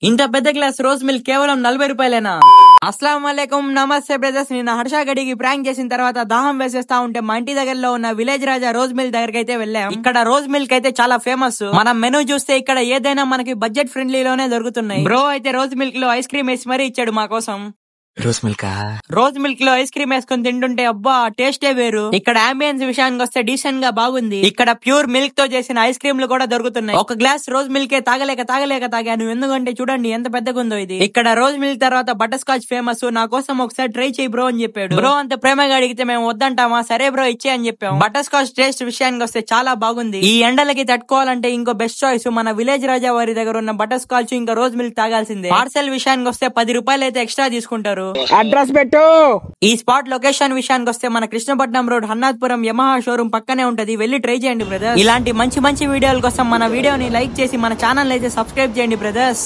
ఇంత పెద్ద glass rose milk కేవలం 40 రూపాయలేనా? అస్సలాం వాలేకుం, నమస్తే బ్రదర్స్. నిన్న హర్ష గడికి ప్రాంక్ చేసిన తర్వాత దాహం వేసేస్తా ఉంటే మా ఇంటి దగ్గరలో ఉన్న విలేజ్ రాజా రోజ్ మిల్క్ దగ్గరికి అయితే వెళ్ళాం. ఇక్కడ రోజ్ మిల్క్ అయితే చాలా ఫేమస్. మనం మెనూ చూస్తే ఇక్కడ ఏదైనా మనకి బడ్జెట్ ఫ్రెండ్లీలోనే దొరుకుతున్నాయి. బ్రో అయితే రోజ్ మిల్క్ లో ఐస్ క్రీమ్ వేసి మరీ ఇచ్చాడు మా కోసం. రోజ్ మిల్క్ రోజ్ మిల్క్ లో ఐస్ క్రీమ్ వేసుకుని తింటుంటే అబ్బా టేస్టే వేరు. ఇక్కడ అంబియన్స్ విషయానికి వస్తే డీసెంట్ గా బాగుంది. ఇక్కడ ప్యూర్ మిల్క్ తో చేసిన ఐస్ క్రీమ్లు కూడా దొరుకుతున్నాయి. ఒక గ్లాస్ రోజ్ మిల్క్ తాగలేక తాగాను, ఎందుకంటే చూడండి ఎంత పెద్దగా ఉందో ఇది. ఇక్కడ రోజ్ మిల్క్ తర్వాత బటర్ స్కాచ్ ఫేమస్. నా కోసం ఒకసారి ట్రై చేయి బ్రో అని చెప్పాడు. బ్రో అంత ప్రేమగా అడిగితే మేము వద్దంటామా? సరే బ్రో ఇచ్చే అని చెప్పాం. బటర్ స్కాచ్ టేస్ట్ విషయానికి వస్తే చాలా బాగుంది. ఈ ఎండలకి తట్టుకోవాలంటే ఇంకో బెస్ట్ చాయిస్ మన విలేజ్ రాజా వారి దగ్గర ఉన్న బటర్ స్కాచ్ ఇంకా రోజ్ మిల్క్ తాగాల్సిందే. పార్సల్ విషయానికి వస్తే 10 రూపాయలు అయితే ఎక్స్ట్రా తీసుకుంటారు. అడ్రస్ పెట్టు. ఈ స్పాట్ లొకేషన్ విషయానికి వస్తే మన కృష్ణపట్నం రోడ్ హన్నాథ్పురం యమహా షోరూమ్ పక్కనే ఉంటది. వెళ్ళి ట్రై చేయండి బ్రదర్స్. ఇలాంటి మంచి మంచి వీడియోల కోసం మన వీడియోని లైక్ చేసి మన ఛానల్ అయితే సబ్స్క్రైబ్ చేయండి బ్రదర్స్.